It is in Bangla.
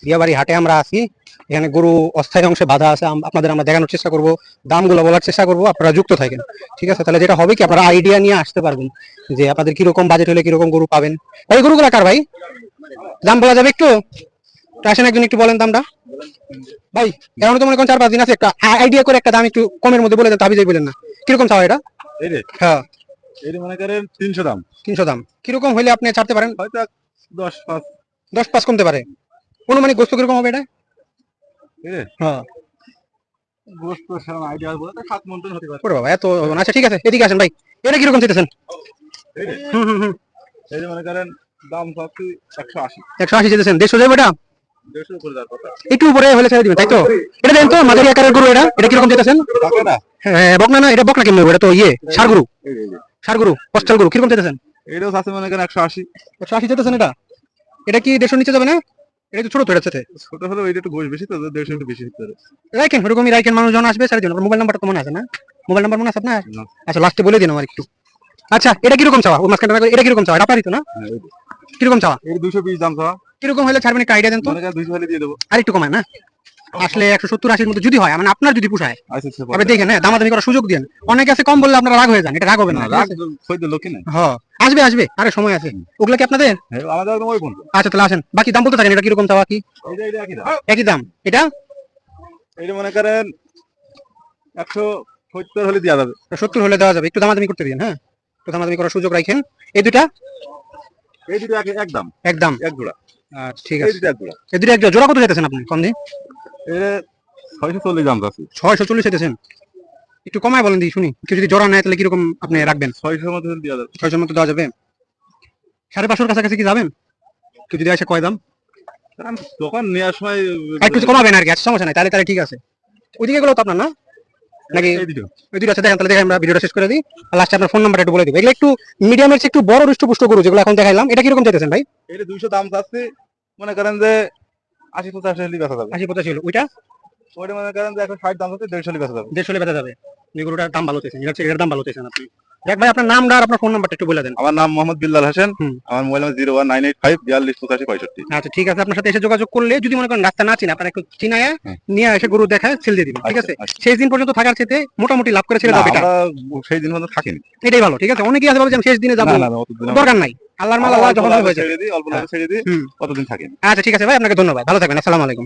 বিয়াবাড়ি হাটে আমরা আছি। এখানে গরু অস্থায়ী অংশে বাধা আছে, আপনাদের আমরা দেখানোর চেষ্টা করব, দামগুলো বলার চেষ্টা করব, আপনারা যুক্ত থাকেন। ঠিক আছে, তাহলে যেটা হবে কি আপনারা আইডিয়া নিয়ে আসতে পারবেন যে আপনাদের কিরকম বাজেট হলে কিরকম গরু পাবেন। ভাই গরুগুলো কার ভাই, দাম বলা যাবে একটু? তো আসেন একজন একটু বলেন দামটা ভাই। এখন তো মনে করেন 4-5 দিন আছে, একটা আইডিয়া করে একটা দাম একটু কমের মধ্যে বলে দেন, তাবি যাই বলেন না কিরকম চাও এটা। হ্যাঁ এই মনে করেন 300 দাম। 300 দাম কিরকম হইলে আপনি ছাড়তে পারেন? হয়তো 10-5 10-5 কমতে পারে। অনুমানিক গোস্ত কিরকম হবে এটা? হ্যাঁ গোস্ত সেরকম আইডিয়া বলতে 7 মণ হতে পারে। ওরে বাবা এত। আচ্ছা ঠিক আছে, এদিকে আসেন ভাই। এটা কিরকম চাইতেছেন? এই যে মনে করেন দাম চাচ্ছি 180। 180 চাইতেছেন, 150 যাবে এটা? 150 উপরে যাওয়ার কথা। একটু উপরে হলে ছেড়ে দিবেন তাই তো? এটা দেন তো, মাঝারি আকারের গরু, এটা কিরকম চাইতেছেন? টাকা না হ্যাঁ বকনা না, এটা বকনা কেমন হবে? এটা তো ইয়ে ষাড় গরু। এই ষাড় গরু, পশ্চাল গরু কিরকম চাইতেছেন? এটাও চাচ্ছে মনে করেন 180। 180 চাইতেছেন এটা? এটা কি 150 নিচে যাবে না? এটা তো ছোট তো, এটার সাথে ছোট হলে ওইটা একটু গোশ বেশি তো 150 একটু বেশি হতে পারে। রাখেন, ওরকমই রাখেন, মানুষজন আসবে ছেড়ে দিন। মোবাইল নাম্বারটা তো মনে আছে না? মোবাইল নাম্বার মনে আছে আপনার? না। আচ্ছা লাস্টে বলে দিন আমার একটু। আচ্ছা এটা কিরকম চাওয়া? ওই মাঝখানটা এটা কিরকম চাওয়া? এটা পারি তো না? কিরকম চাওয়া? এর 220 দাম চাওয়া। কিরকম হলে ছাড়বেন একটু আইডিয়া দেন তো। মনে করেন 200 হলে দিয়ে দেবো। আর একটু কমায় না? আসলে 170-80 মধ্যে যদি হয়, মানে আপনার যদি পোষায় আচ্ছা তবে দেখেন, হ্যাঁ দামাদামি করার সুযোগ দেন। অনেকে আছে কম বললে আপনারা রাগ হয়ে যান, এটা রাগ হবে না। রাগ কইতে লোকই নাই। হ্যাঁ আসবে আসবে, আরে সময় আছে। ওগুলা কি আপনাদের? হ্যাঁ আমাদের একদম ওই বন্ধু। আচ্ছা তাহলে আসেন, বাকি দাম বলতে থাকেন। এটা কিরকম চাওয়া কি? এইটা একই দাম। একই দাম। এটা এইটা মনে করেন 170 হলে দেওয়া যাবে। 70 হলে দেওয়া যাবে, একটু দামাদামি করতে দিন। হ্যাঁ একটু দামাদামি করার সুযোগ রাখেন। এই দুটা এই দুটো একদম একদম এক জোড়া। আচ্ছা ঠিক এই আছে। দুটো এক জোড়া। এই দুটো এক জোড়া কত চাইতেছেন আপনি কম দিন? এর 640 দাম আছে। 640 চাইতেছেন, একটু কমায় বলেন দিই শুনি। কেউ যদি জোড়া নেয় তাহলে কিরকম আপনি রাখবেন? 600 মধ্যে দেওয়া যাবে। 600 মতো দেওয়া যাবে। 550 কাছাকাছি কি যাবেন? কেউ যদি আসে কয় দাম? কারণ দোকান নেওয়ার সময় একটু কমাবেন আর কি, আচ্ছা সমস্যা নাই। তাহলে তাহলে ঠিক আছে। ওইদিকে গুলো তো আপনার না নাকি? এই দুটো ওই দুটো আছে, দেখেন তাহলে। দেখেন আমরা ভিডিওটা শেষ করে দিই, লাস্টে আপনার ফোন নাম্বারটা একটু বলে দিব। এগুলো একটু মিডিয়ামের চেয়ে একটু বড় হৃষ্টপুষ্ট গরু যেগুলো এখন দেখাইলাম। এটা কিরকম চাইতেছেন ভাই? এটা 200 দাম চাচ্ছি। মনে করেন যে 80-85 হলে বেচা যাবে। 80-85 ছিল ওইটা। ওইটা মনে করেন যে 160 দাম চাচ্ছি, 150 হলে বেচা যাবে। 150 বেচা যাবে। এই গরুটার দাম ভালো চাইছেন, এটার দাম ভালো চাইছেন আপনি। দেখ ভাই আপনার নামটা আর আপনার ফোন নাম্বারটা একটু বলে দেন। আমার নাম মোহাম্মদ বিল্লাল হোসেন। হুম। আমার মোবাইল নাম্বার 01985428565। আচ্ছা ঠিক আছে, আপনার সাথে এসে যোগাযোগ করলে যদি মনে করেন রাস্তা না চিনে, আপনার একটু চিনায় হ্যাঁ। নিয়ে এসে গরু দেখায় সেল দিয়ে দিবেন। ঠিক আছে, আচ্ছা। সেই দিন পর্যন্ত থাকার চেয়ে মোটামুটি লাভ করে ছেড়ে না, দাও এটা। আমরা সেই দিন পর্যন্ত থাকিনি। এটাই ভালো। ঠিক আছে, অনেকেই আছে ভাবে যে আমি শেষ দিনে যাবো, না, না, না, অতদিন আমরা- দরকার নাই। আল্লাহর মাল আল্লাহ যখন অল্প হয়ে যায়। ছেড়ে দিই, অল্প লাভে ছেড়ে দিই, হুম। অতদিন থাকিনি। আচ্ছা ঠিক আছে ভাই, আপনাকে ধন্যবাদ, ভালো থাকবেন, আসসালামু আলাইকুম।